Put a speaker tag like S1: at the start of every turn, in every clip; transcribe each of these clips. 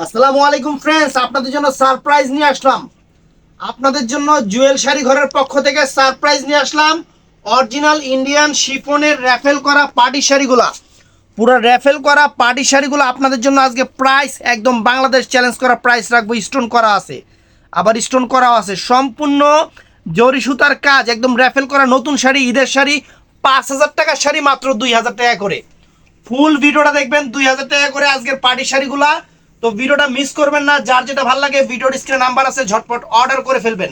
S1: আসসালামু আলাইকুম ফ্রেন্ডস, আপনাদের জন্য সারপ্রাইজ নিয়ে আসলাম। আপনাদের জন্য জুয়েল শাড়ি ঘরের পক্ষ থেকে সারপ্রাইজ নিয়ে আসলাম। অরিজিনাল ইন্ডিয়ান শিফনের র্যাফেল করা পার্টি শাড়িগুলা, পুরো র্যাফেল করা পার্টি শাড়িগুলো আপনাদের জন্য আজকে প্রাইস একদম বাংলাদেশ চ্যালেঞ্জ করা প্রাইস রাখবো। স্টোন করা আছে, আবার স্টোন করাও আছে, সম্পূর্ণ জরি সুতার কাজ, একদম র্যাফেল করা নতুন শাড়ি, ঈদের শাড়ি। 5,000 টাকার শাড়ি মাত্র 2,000 টাকা করে। ফুল ভিডিওটা দেখবেন, 2,000 টাকা করে আজকের পার্টি শাড়িগুলা। তো ভিডিওটা মিস করবেন না। যার যেটা ভালো লাগে ভিডিওর স্ক্রিনে নাম্বার আছে, ঝটপট অর্ডার করে ফেলবেন।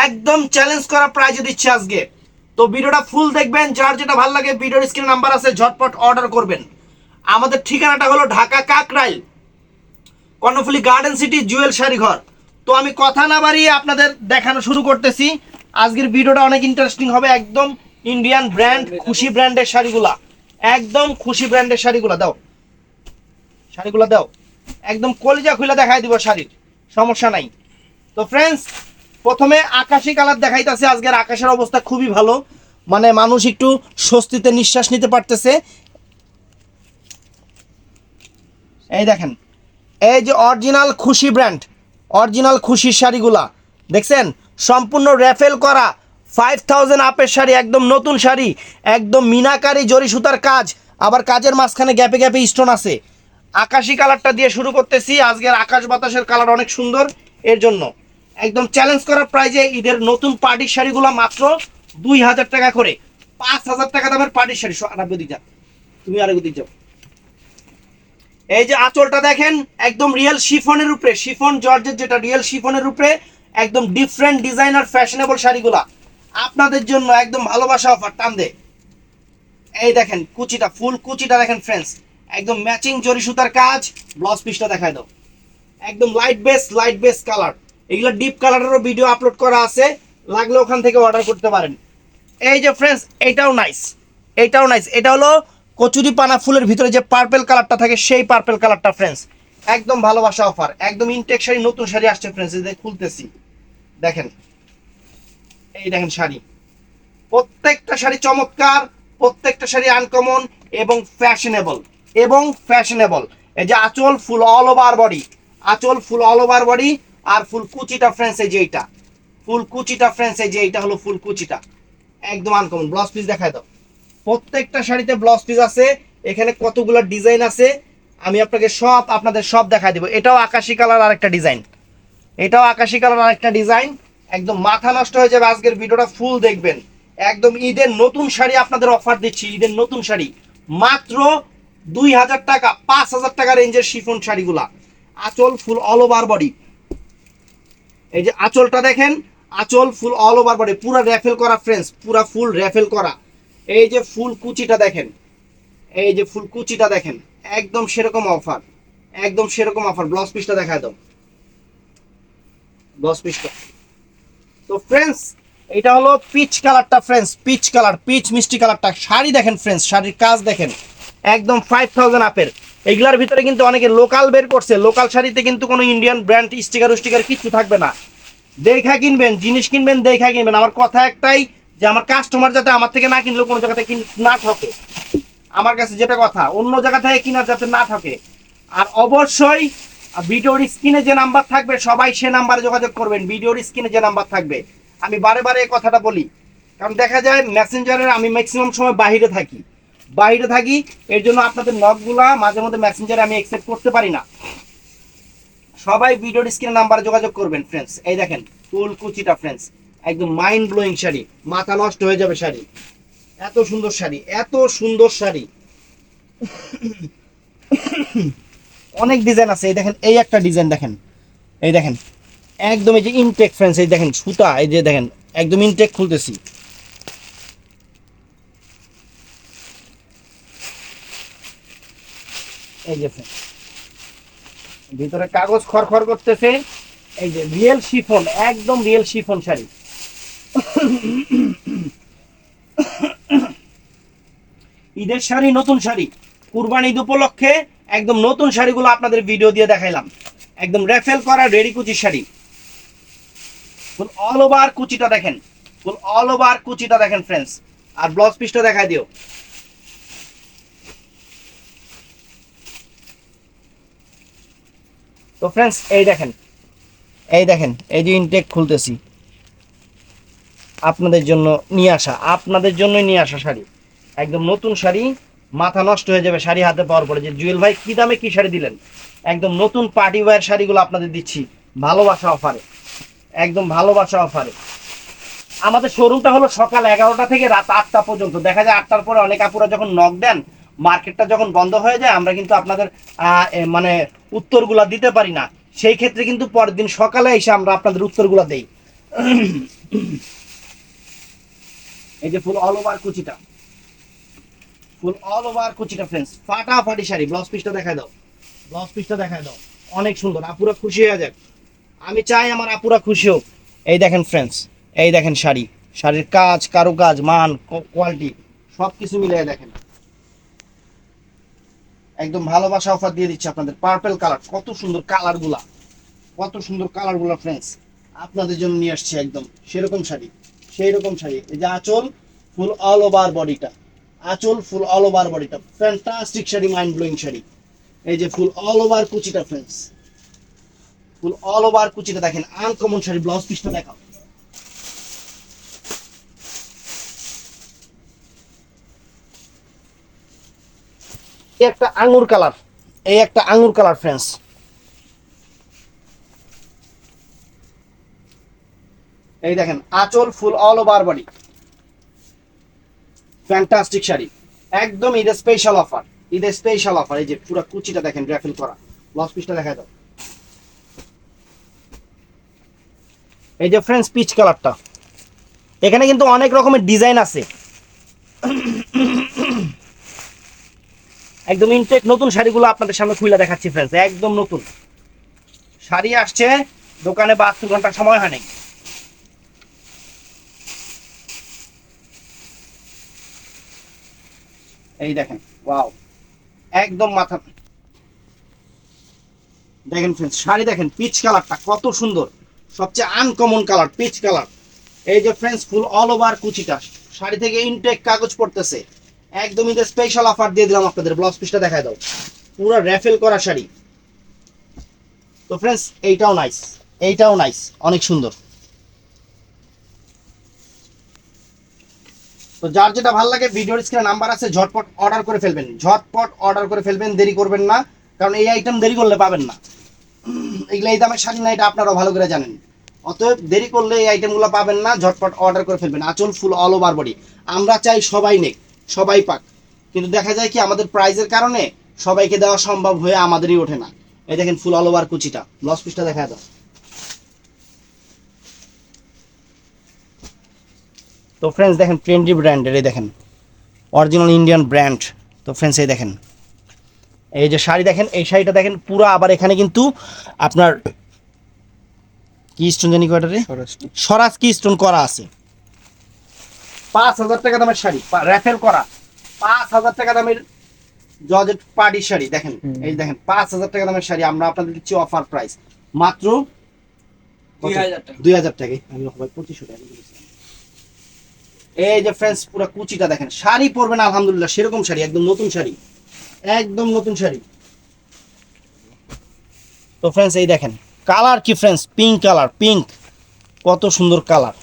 S1: একদম চ্যালেঞ্জ করা প্রাইজে দিচ্ছে আজকে। তো ভিডিওটা ফুল দেখবেন, যার যেটা ভালো লাগে ভিডিওর স্ক্রিনে নাম্বার আছে, ঝটপট অর্ডার করবেন। আমাদের ঠিকানাটা হলো ঢাকা কাকরাইল, কর্ণফুলী গার্ডেন সিটি, জুয়েল শাড়ি ঘর। তো আমি কথা না বাড়িয়ে আপনাদের দেখানো শুরু করতেছি। আজকের ভিডিওটা অনেক ইন্টারেস্টিং হবে। একদম ইন্ডিয়ান ব্র্যান্ড খুশি ব্র্যান্ডের শাড়িগুলা, একদম খুশি ব্র্যান্ডের শাড়িগুলা দাও, শাড়িগুলো দাও, একদম কলিজা খুলে দেখাই দিব শাড়ির, সমস্যা নাই। তো ফ্রেন্ডস, প্রথমে আকাশি কালার দেখাইতেছে। আজকের আকাশের অবস্থা খুবই ভালো, মানে মানুষ একটু স্বস্তিতে নিঃশ্বাস নিতে পারতেছে। এই দেখেন, এই যে অরিজিনাল খুশি ব্র্যান্ড, অরিজিনাল খুশির শাড়িগুলা দেখছেন, সম্পূর্ণ র্যাফেল করা 5,000 আপের শাড়ি, একদম নতুন শাড়ি, একদম মিনাকারি জরি সুতার কাজ, আবার কাজের মাঝখানে গ্যাপে গ্যাপে স্টোন আছে। আকাশি কালারটা দিয়ে শুরু করতেছি। আজকের আকাশ বাতাসের কালার অনেক সুন্দর, এর জন্য একদম চ্যালেঞ্জ করার প্রাইজে ঈদের নতুন পার্টির শাড়িগুলো মাত্র 2,000 টাকা করে। 5,000 টাকা দামের পার্টির শাড়ি। আরেক দিক যাও, তুমি আরেক দিক যাও। এই যে আঁচলটা দেখেন, একদম রিয়েল শিফনের উপরে, শিফন জর্জের যেটা রিয়েল শিফনের উপরে, একদম ডিফারেন্ট ডিজাইনার ফ্যাশনেবল শাড়িগুলা আপনাদের জন্য একদম ভালোবাসা অফার টান দে। এই দেখেন কুচিটা, ফুল কুচিটা দেখেন ফ্রেন্ডস, একদম ম্যাচিং জরি সুতার কাজ। ব্লাউজ পিসটা দেখায় দাও, একদম লাইট বেস কালার। এগুলো ডিপ কালারেরও ভিডিও আপলোড করা আছে, লাগলে ওখান থেকে অর্ডার করতে পারেন। এই যে ফ্রেন্ডস, এটাও নাইস, এটাও নাইস। এটা হলো কচুরি পানা ফুলের ভিতরে যে পার্পেল কালারটা থাকে, সেই পার্পেল কালারটা ফ্রেন্ডস, একদম ভালোবাসা অফার। একদম ইনটেক শাড়ি, নতুন শাড়ি আসছে ফ্রেন্ডস, এই যে খুলতেছি দেখেন। এই দেখেন শাড়ি, প্রত্যেকটা শাড়ি চমৎকার, প্রত্যেকটা শাড়ি আনকমন এবং ফ্যাশনেবল, এবং ফ্যাশনেবল। এই যে আঁচল ফুল অল ওভার বডি, আঁচল ফুল অল ওভার বডি। আর ফুল কুচিটা ফ্রেন্ডস, এই যে এইটা ফুল কুচিটা ফ্রেন্ডস, এই যে এইটা হলো ফুল কুচিটা, একদম আনকমন। ব্লাউজ পিস দেখায় দাও, প্রত্যেকটা শাড়িতে ব্লাউজ পিস আছে। এখানে কতগুলো ডিজাইন আছে, আমি আপনাকে সব আপনাদের সব দেখাই দিব। এটাও আকাশি কালার আরেকটা ডিজাইন, এটাও আকাশি কালার আরেকটা ডিজাইন। একদম মাথা নষ্ট হয়ে যাবে, আজকের ভিডিওটা ফুল দেখবেন। একদম ঈদের নতুন শাড়ি আপনাদের অফার দিচ্ছি, ঈদের নতুন শাড়ি মাত্র 2,000 টাকা, 5,000 টাকা রেঞ্জের শিফন শাড়িগুলা। আঁচল ফুল অল ওভার বডি, এই যে আঁচলটা দেখেন, আঁচল ফুল অল ওভার বডি, পুরো র্যাফেল করা ফ্রেন্ডস, পুরো ফুল র্যাফেল করা। এই যে ফুল কুচিটা দেখেন, এই যে ফুল কুচিটা দেখেন, একদম সেরকম অফার, একদম সেরকম অফার। ব্লাউজ পিসটা দেখায় দাও, ব্লাউজ পিসটা। তো ফ্রেন্ডস, এটা হলো পিচ কালারটা ফ্রেন্ডস, পিচ কালার, পিচ মিষ্টি কালারটা। শাড়ি দেখেন ফ্রেন্ডস, শাড়ির কাজ দেখেন, একদম 5,000 আপের। এগুলার ভিতরে কিন্তু অনেকে লোকাল বের করছে, লোকাল শাড়িতে কিন্তু কোনো ইন্ডিয়ান ব্র্যান্ড স্টিকার স্টিকার কিছু থাকবে না। দেখা কিনবেন, জিনিস কিনবেন দেখা কিনবেন। আমার কথা একটাই, যে আমার কাস্টমার যাতে আমার থেকে না কিনলেও কোনো জায়গা থেকে না ঠকে। আমার কাছে যেটা কথা, অন্য জায়গা থেকে কিনা যাতে না ঠকে। আর অবশ্যই ভিডিওর স্ক্রিনে যে নাম্বার থাকবে সবাই সে নাম্বারে যোগাযোগ করবেন। ভিডিওর স্ক্রিনে যে নাম্বার থাকবে, আমি বারে বারে এই কথাটা বলি, কারণ দেখা যায় মেসেঞ্জারের আমি ম্যাক্সিমাম সময় বাইরে থাকি, বাইরে থাকি। এর জন্য আপনাদের নকগুলা মাঝে মধ্যে মেসেঞ্জারে আমি অ্যাকসেপ্ট করতে পারি না। সবাই ভিডিওর স্ক্রিনে নাম্বারে যোগাযোগ করবেন ফ্রেন্ডস। এই দেখেন ফুল কুচিটা ফ্রেন্ডস, একদম মাইন্ড ব্লোয়িং শাড়ি, মাথা নষ্ট হয়ে যাবে শাড়ি, এত সুন্দর শাড়ি, এত সুন্দর শাড়ি। অনেক ডিজাইন আছে। এই দেখেন, এই একটা ডিজাইন দেখেন, এই দেখেন একদম এই যে ইনটেক ফ্রেন্ডস, এই দেখেন সুতা, এই যে দেখেন একদম ইনটেক খুলতেছি। এই যে ভিতরে কাগজ খড়খড় করতেছে। এই যে রিয়েল শিফন, একদম রিয়েল শিফন শাড়ি। ঈদের শাড়ি, নতুন শাড়ি, কুরবানি ঈদ উপলক্ষে একদম নতুন শাড়িগুলো আপনাদের ভিডিও দিয়ে দেখাইলাম। একদম রেফেল করা রেডি কুচির শাড়ি, ফুল অল ওভার কুচিটা দেখেন, ফুল অল ওভার কুচিটা দেখেন ফ্রেন্ডস। আর ব্লাউজ পিসটা দেখাই দিও। তো ফ্রেন্ডস এই দেখেন, এই যে ইনটেক খুলতেছি, আপনাদের জন্য নিয়ে আসা, আপনাদের জন্যই নিয়ে আসা শাড়ি, একদম নতুন শাড়ি। মাথা নষ্ট হয়ে যাবে শাড়ি হাতে পাওয়ার পরে যে জুয়েল ভাই কি দামে কি শাড়ি দিলেন। একদম নতুন পার্টি ওয়্যার শাড়িগুলো আপনাদের দিচ্ছি ভালোবাসা অফারে, একদম ভালোবাসা অফারে। আমাদের শোরুমটা হলো সকাল 11টা থেকে রাত 8টা পর্যন্ত। দেখা যায় 8টার পরে অনেক আপুরা যখন নক দেন, মার্কেটটা যখন বন্ধ হয়ে যায়, আমরা কিন্তু আপনাদের মানে উত্তরগুলা দিতে পারি না। সেই ক্ষেত্রে কিন্তু পরের দিন সকালে এসে আমরা আপনাদের উত্তরগুলা দেই। এই যে ফুল অল ওভার কুচিটা, ফুল অল ওভার কুচিটা ফ্রেন্ডস, ফাটাফাটি শাড়ি। ব্লাউজ পিসটা দেখায় দাও, ব্লাউজ পিসটা দেখায় দাও, অনেক সুন্দর। আপুরা খুশি হয়ে যাক, আমি চাই আমার আপুরা খুশি হোক। এই দেখেন ফ্রেন্ডস, এই দেখেন শাড়ি, শাড়ির কাজ, কারুকাজ, মান, কোয়ালিটি সব কিছু মিলিয়ে দেখেন, একদম ভালোবাসা অফার দিয়ে দিচ্ছে আপনাদের। পার্পল কালার, কত সুন্দর কালার গুলা, কত সুন্দর কালার গুলা ফ্রেন্ডস, আপনাদের জন্য নিয়ে আসছে একদম সেরকম শাড়ি, সেই রকম শাড়ি। এই যে আঁচল ফুল অল ওভার বডিটা, আঁচল ফুল অল ওভার বডিটা, fantastic sari, mind blowing sari. এই যে ফুল অল ওভার কুচিটা ফ্রেন্ডস, ফুল অল ওভার কুচিটা দেখেন, আনকমন শাড়ি। ব্লাউজ পিসটা দেখাও, এই একটা আঙ্গুর কালার, এই একটা আঙ্গুর কালার ফ্রেন্ডস, এই দেখেন আঁচল ফুল all over body, fantastic sari, একদম ঈদের স্পেশাল অফার, ঈদের স্পেশাল অফার। এই যে পুরো কুচিটা দেখেন র্যাফেল করা, ব্লাউজ পিসটা দেখা দাও। এই যে ফ্রেন্ডস পিচ কালারটা, এখানে কিন্তু অনেক রকমের ডিজাইন আছে, একদম ইনটেক নতুন শাড়িগুলো আপনাদের সামনে খুলে দেখাচ্ছি ফ্রেন্ডস, একদম নতুন শাড়ি আসছে, দোকানে 72 ঘন্টা সময় হয় নাই। এই দেখেন ওয়াও, একদম মাথা, দেখেন ফ্রেন্ডস শাড়ি দেখেন, পিচ কালারটা কত সুন্দর, সবচেয়ে আনকমন কালার পিচ কালার। এই যে ফ্রেন্ডস ফুল অল ওভার কুচিটা, শাড়ি থেকে ইনটেক কাগজ পড়তেছে, একদম ঈদের স্পেশাল অফার দিয়ে দিলাম আপনাদের। ব্লাউজ পিসটা দেখায় দাও, পুরো র্যাফেল করা শাড়ি। তো ফ্রেন্ডস এইটাও নাইস, এইটাও নাইস, অনেক সুন্দর। তো যার যেটা ভালো লাগে ভিডিওর স্ক্রিনে নাম্বার আছে, ঝটপট অর্ডার করে ফেলবেন, ঝটপট অর্ডার করে ফেলবেন, দেরি করবেন না, কারণ এই আইটেম দেরি করলে পাবেন না। এগুলো এই দামের শাড়ি না, এটা আপনারাও ভালো করে জানেন। অতএব দেরি করলে এই আইটেমগুলো পাবেন না, ঝটপট অর্ডার করে ফেলবেন। আঁচল ফুল অল ওভার বডি, আমরা চাই সবাই নেক, সবাই পাক, কিন্তু দেখা যায় কি আমাদের প্রাইজের কারণে সবাইকে দেওয়া সম্ভব হয়ে আমাদেরই ওঠে না। এই দেখেন ফুল অল ওভার কুচিটা, ব্লাউজ পিসটা দেখা দাও। তো ফ্রেন্ডস দেখেন ট্রেন্ডি ব্র্যান্ডের, এই দেখেন অরিজিনাল ইন্ডিয়ান ব্র্যান্ড। তো ফ্রেন্ডস এই দেখেন, এই যে শাড়ি দেখেন, এই শাড়িটা দেখেন পুরো, আবার এখানে কিন্তু আপনার কি স্টোন জানি কয়টারে, স্বরাজ কি স্টোন করা আছে। 5,000 টাকা দামের শাড়ি, র্যাফেল করা, 5,000 টাকা দামের জর্জেট পার্টি শাড়ি। দেখেন এই দেখেন 5,000 টাকা দামের শাড়ি আমরা আপনাদের দিচ্ছি অফার প্রাইস মাত্র 2,000 টাকা। আমি হবে 2500 টাকা দিয়েছিলাম। এই যে ফ্রেন্ডস পুরো কুচিটা দেখেন, শাড়ি পরবেন আলহামদুলিল্লাহ সেরকম শাড়ি, একদম নতুন শাড়ি, একদম নতুন শাড়ি। তো ফ্রেন্ডস এই দেখেন কালার কি ফ্রেন্ডস, পিঙ্ক কালার, পিঙ্ক, কত সুন্দর কালার।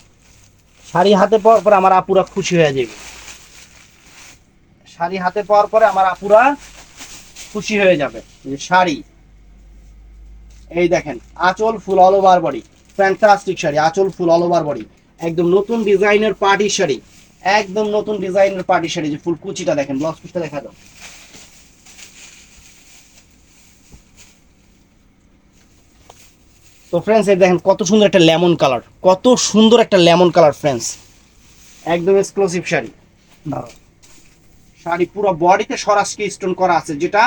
S1: শাড়ি হাতে পাওয়ার পরে আমার আপুরা খুশি হয়ে যাবে, শাড়ি হাতে পাওয়ার পরে আমার আপুরা খুশি হয়ে যাবে। শাড়ি এই দেখেন আঁচল ফুল all over body, fantastic sari, আঁচল ফুল অল ওভার বডি, একদম নতুন ডিজাইনের পার্টি শাড়ি, একদম নতুন ডিজাইনের পার্টি শাড়ি। যে ফুল কুচিটা দেখেন, ব্লাউজ পিসটা দেখা দাও। তো ফ্রেন্ডস এই দেখেন কত সুন্দর একটা লেমন কালার, কত সুন্দর একটা লেমন কালার ফ্রেন্ডস, একদম এক্সক্লুসিভ শাড়ি। শাড়ি পুরো বডিতে স্বরাজকে স্টোন করা আছে, যেটা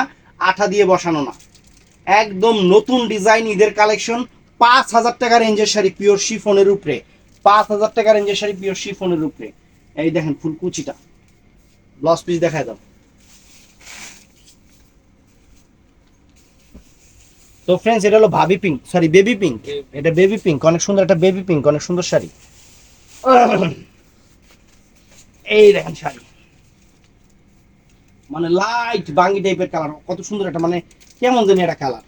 S1: আঠা দিয়ে বসানো না, একদম নতুন ডিজাইন ঈদের কালেকশন। 5,000 টাকা রেঞ্জের শাড়ি পিওর শিফনের উপরে, 5,000 টাকা রেঞ্জের শাড়ি পিওর শিফনের উপরে। এই দেখেন ফুল কুচিটা, ব্লাউজ পিস দেখায় দাও। তো ফ্রেন্ডস এটা হলো ভাবি পিঙ্ক, সরি বেবি পিঙ্ক, এটা বেবি পিঙ্ক, অনেক সুন্দর একটা বেবি পিঙ্ক, অনেক সুন্দর শাড়ি। এই দেখেন শাড়ি, মানে লাইট বাঙ্গি টাইপের কালার, কত সুন্দর একটা, মানে কেমন জানি একটা কালার,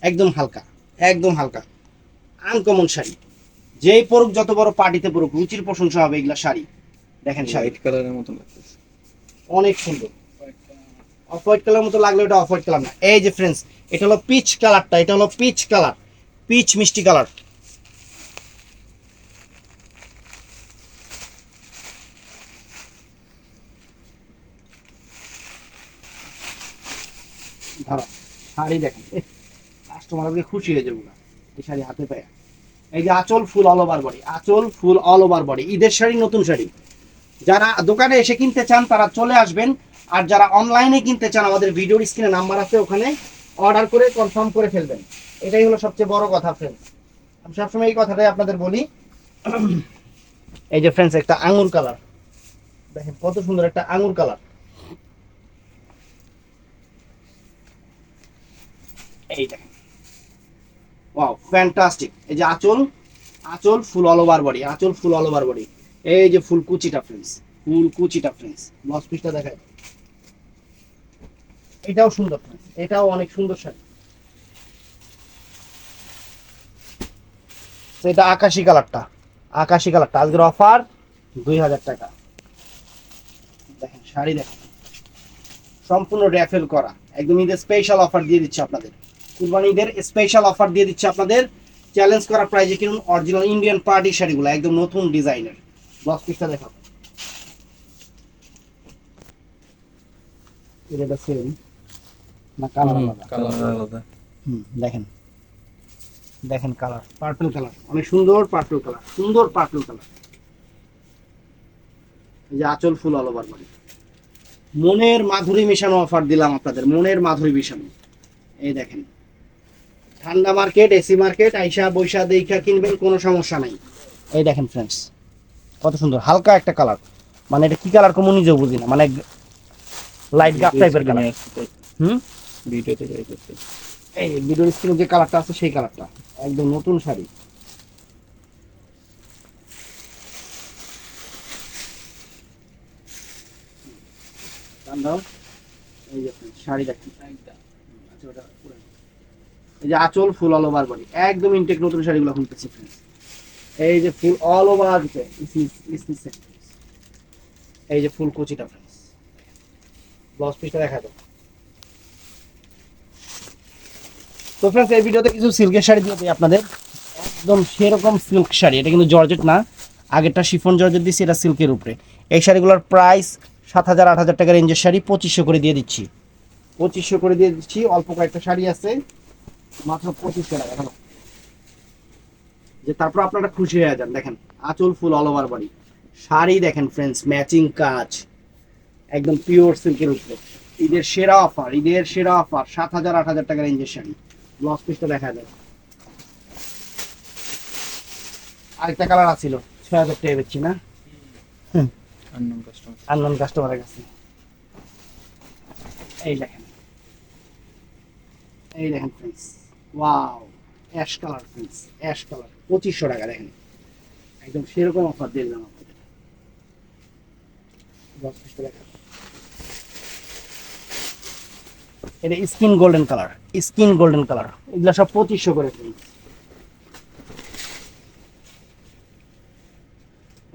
S1: একদম হালকা, একদম হালকা আনকমন শাড়ি, যেই পরুক যত বড় পার্টিতে পরুক রুচির প্রশংসা হবে এগুলা শাড়ি। দেখেন শাড়ি
S2: হোয়াইট কালারের মতো লাগতেছে।
S1: অনেক সুন্দর, অফ হোয়াইট কালার মতো লাগলো, এটা অফ হোয়াইট কালার না। এই যে ফ্রেন্ডস, এটা হলো পিচ কালারটা, এটা হলো পিচ কালার, পিচ মিষ্টি কালার। ধরো শাড়ি দেখেন, কাস্টমার আজকে খুশি হয়ে যাবো না এই শাড়ি হাতে পায়। এই যে আঁচল ফুল অল ওভার বডি, আঁচল ফুল অল ওভার বডি, ঈদের শাড়ি, নতুন শাড়ি। যারা দোকানে এসে কিনতে চান তারা চলে আসবেন, আর যারা অনলাইনে কিনতে চান আমাদের ভিডিওর স্ক্রিনে নাম্বার আছে, ওখানে অর্ডার করে কনফার্ম করে ফেলবেন। এটাই হলো সবচেয়ে বড় কথা ফ্রেন্ডস, আমি সবসময় এই কথাটাই আপনাদের বলি। এই যে ফ্রেন্ডস, একটা আঙুর কালার দেখেন, কত সুন্দর একটা আঙুর কালার। এই দেখেন, ওয়াও ফ্যান্টাস্টিক। এই যে আঁচল, আঁচল ফুল অল ওভার বডি, আঁচল ফুল অল ওভার বডি। এই যে ফুল কুচিটা ফ্রেন্ডস, ফুল কুচিটা ফ্রেন্ডস, ব্লাউজ পিসটা দেখায়, এটাও সুন্দর ফ্রেন্ডস, এটাও অনেক সুন্দর শাড়ি। তো এটা আকাশি কালারটা, আকাশি কালারটা আজকের অফার 2000 টাকা। দেখেন শাড়ি দেখেন, সম্পূর্ণ র্যাফেল করা, একদম ঈদের স্পেশাল অফার দিয়ে দিচ্ছে আপনাদের, কুরবানি ঈদের স্পেশাল অফার দিয়ে দিচ্ছে আপনাদের। চ্যালেঞ্জ করা প্রাইজে কিনুন অরিজিনাল ইন্ডিয়ান পার্টি শাড়িগুলো, একদম নতুন ডিজাইনের। ব্লাউজ পিসটা দেখাবো, এটা সেম না কালার আলাদা?
S2: কালার আলাদা।
S1: দেখেন, দেখেন কালার, পার্পল কালার, অনেক সুন্দর পার্পল কালার, সুন্দর পার্পল কালার। এই যে আঁচল ফুল অল ওভার বডি, মনের মাধুরী মিশানো অফার দিলাম আপনাদের, মনের মাধুরী মিশানো। এই দেখেন, ঠান্ডা মার্কেট, এসি মার্কেট, আইসা বৈশা দেখা কিনবেন, কোনো সমস্যা নাই। এই দেখেন ফ্রেন্ডস, কত সুন্দর হালকা একটা কালার, মানে এটা কি কালার কমন নিজেও বুঝি না, মানে লাইট গাপ টাইপের কালার।
S2: ভিডিওতে যাই করতে।
S1: এই ভিডিওর স্ক্রিনে যে কালারটা আছে সেই কালারটা, একদম নতুন শাড়ি। এই যে শাড়ি দেখেন, আচ্ছা ওটা পুরানো। এই যে আঁচল ফুল অল ওভার বডি, একদম ইনটেক নতুন শাড়িগুলো খুলতেছি ফ্রেন্ডস। এই যে ফুল অল ওভার, এই যে ফুল কুচিটা ফ্রেন্ডস, ব্লাউজ পিসটা দেখা দাও। তো ফ্রেন্ডস, এই ভিডিওতে কিছু সিল্কের শাড়ি দিয়ে দিই আপনাদের, একদম সেরকম সিল্ক শাড়ি, এটা কিন্তু জর্জেট না, আগেরটা শিফন জর্জেট দিচ্ছি, এটা সিল্কের উপরে। এই শাড়িগুলোর প্রাইস 7000 8000 টাকা রেঞ্জের শাড়ি 2500 করে দিয়ে দিচ্ছি, 2500 করে দিয়ে দিচ্ছি। অল্প কয়েকটা শাড়ি আছে, মাত্র 2500 টাকা। ভালো যে তারপর আপনারা খুশি হয়ে যান। দেখেন আঁচল ফুল অল ওভার বডি, শাড়ি দেখেন ফ্রেন্ডস, ম্যাচিং কাজ, একদম পিওর সিল্কের উপরে। ঈদের সেরা অফার, ঈদের সেরা অফার, 7000 8000 টাকা রেঞ্জের শাড়ি। ব্লাউজ পিসটা দেখা যায়, আরেকটা কালার আছিল 6000 টাকা বেচছি না,
S2: আননোন কাস্টমার।
S1: আননোন কাস্টমারের কাছে। এই দেখেন, এই দেখেন friends, wow ash colour friends, ash colour 2500 টাকা। দেখেন একদম সেরকম অফার দিলাম আপনাদের। ব্লাউজ পিসটা দেখা, এটা skin golden colour, skin golden colour, এগুলা সব 2500 করে ফ্রেন্ডস।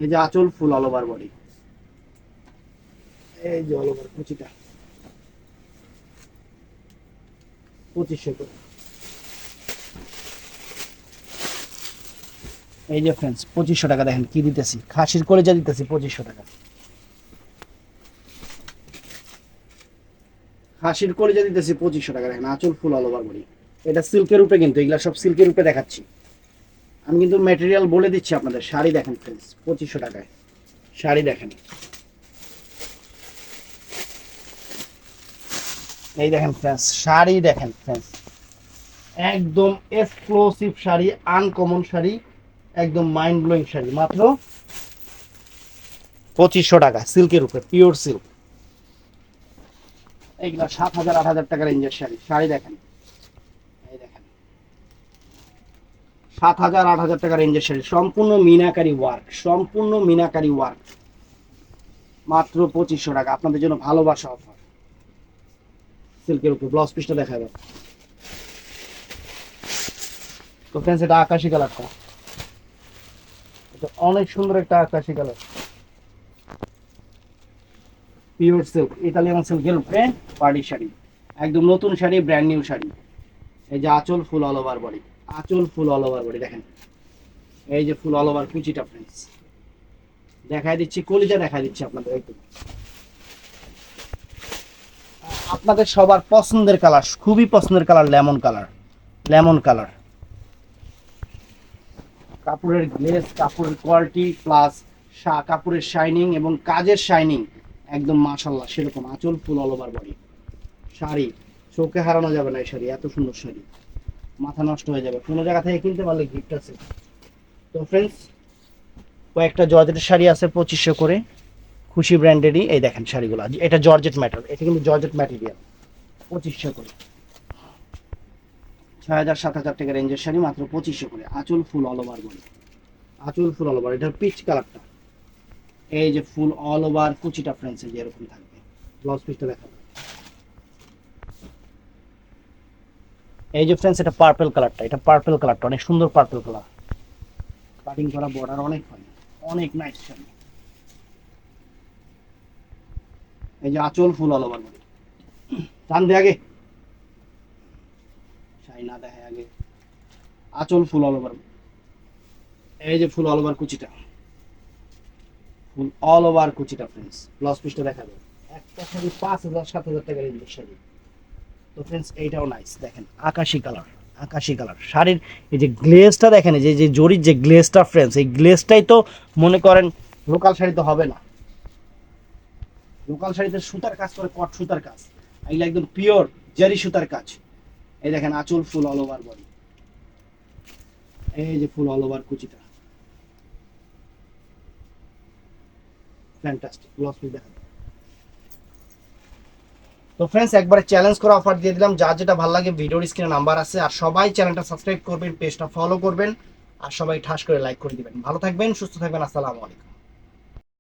S1: এই যে আঁচল ফুল অল ওভার বডি, এই যে অল ওভার কুচিটা 2500 করে। এই যে ফ্রেন্ডস 2500 টাকা। দেখেন কি দিতেছি, খাসির কলিজা দিতেছি 2500 টাকা, খাসির কলিজা দিতেছি 2500 টাকা। দেখেন আঁচল ফুল অল ওভার বডি, এটা সিল্কের উপরে, কিন্তু এগুলা সব সিল্কের উপরে দেখাচ্ছি আমি, কিন্তু ম্যাটেরিয়াল বলে দিচ্ছি আপনাদের। শাড়ি দেখেন ফ্রেন্ডস 2500 টাকায় শাড়ি দেখেন। এই দেখেন ফ্রেন্ডস, শাড়ি দেখেন ফ্রেন্ডস, একদম এক্সক্লুসিভ শাড়ি, আনকমন শাড়ি, একদম মাইন্ড ব্লোয়িং শাড়ি, মাত্র 2500 টাকা, সিল্কের উপরে, পিওর সিল্ক। এইগুলা 7000 8000 টাকা রেঞ্জের শাড়ি। শাড়ি দেখেন, এই দেখেন 7000 8000 টাকা রেঞ্জের শাড়ি, সম্পূর্ণ মিনাকারি ওয়ার্ক, সম্পূর্ণ মিনাকারি ওয়ার্ক, মাত্র 2500 টাকা। আপনাদের জন্য ভালোবাসা অফার, সিল্কের উপর। ব্লাউজ পিসটা দেখা যাবে, তো ফ্রেন্ডস এটা আকাশি কালারটা, এটা অনেক সুন্দর একটা আকাশি কালার, পিওর সিল্ক, ইতালিয়ান সিল্কের উপরে পার্টি শাড়ি, একদম নতুন শাড়ি, ব্র্যান্ড নিউ শাড়ি। এই যে আঁচল ফুল অল ওভার বডি, আঁচল ফুল অল ওভার বডি দেখেন, এই যে ফুল অল ওভার কুচিটা ফ্রেন্ডস, দেখাই দিচ্ছি কলিজা, দেখাই দিচ্ছি আপনাদের একদম আপনাদের সবার পছন্দের কালার, খুবই পছন্দের colour, lemon colour, lemon colour. কাপড়ের গ্লেজ, কাপড়ের কোয়ালিটি প্লাস কাপড়ের শাইনিং এবং কাজের শাইনিং একদম মাশাআল্লাহ সেরকম। আঁচল ফুল অল ওভার বডি শাড়ি, চোখে হারানো যাবে না এই শাড়ি, এত সুন্দর শাড়ি, মাথা নষ্ট হয়ে যাবে, কোনো জায়গা থেকে কিনতে পারলে গিফট আছে। তো ফ্রেন্ডস কয়েকটা জর্জেটের শাড়ি আছে 2500 করে, খুশি ব্র্যান্ডেরই। এই দেখেন শাড়িগুলো, এটা জর্জেট ম্যাটার, এটা কিন্তু জর্জেট ম্যাটেরিয়াল, 2500 করে, 6000-7000 টাকা রেঞ্জের শাড়ি মাত্র 2500 করে। আঁচল ফুল অল ওভার বডি, আঁচল ফুল অল ওভার, এটার পিচ কালারটা, এই যে ফুল অল ওভার কুচিটা ফ্রেন্ডস এই যে এরকম থাকবে, ব্লাউজ পিসটা দেখাবো। এই যে ফ্রেন্ডস এটা পার্পল কালারটা, এটা পার্পল কালারটা অনেক সুন্দর, পার্পল কালার, কাটিং করা বর্ডার অনেক হয়, অনেক নাইস শাড়ি। এই যে আঁচল ফুল অল ওভার বডি, টান দে আগে, শাড়ি না দেখে আগে, আঁচল ফুল অল ওভার, এই যে ফুল অল ওভার কুচিটা, ফুল অল ওভার কুচিটা ফ্রেন্ডস, ব্লাউজ পিসটা দেখাবে। একটা শাড়ি 5000-7000 টাকা রেঞ্জের শাড়ি। তো ফ্রেন্ডস এইটাও নাইস, দেখেন আকাশি কালার, আকাশি কালার শাড়ির এই যে গ্লেজটা দেখেন, এই যে যে জরির যে গ্লেজটা ফ্রেন্ডস, এই গ্লেজটাই তো মনে করেন লোকাল শাড়িতে হবে না, লোকাল শাড়িতে সুতার কাজ করে, কট সুতার কাজ, এগুলো একদম পিওর জারি সুতার কাজ। এই দেখেন আঁচল ফুল অল ওভার বডি, এই যে ফুল অল ওভার কুচিটা, ফ্যান্টাস্টিক, ব্লাউজ পিস দেখেন। তো ফ্রেন্ডস একবারে চ্যালেঞ্জ করে অফার দিয়ে দিলাম, যার যেটা ভালো লাগে ভিডিওর স্ক্রিনে নাম্বার আছে, আর সবাই চ্যানেলটা সাবস্ক্রাইব করবেন, পেজটা ফলো করবেন, আর সবাই ঠাস করে লাইক করে দিবেন। ভালো থাকবেন, সুস্থ থাকবেন, আসসালামু আলাইকুম।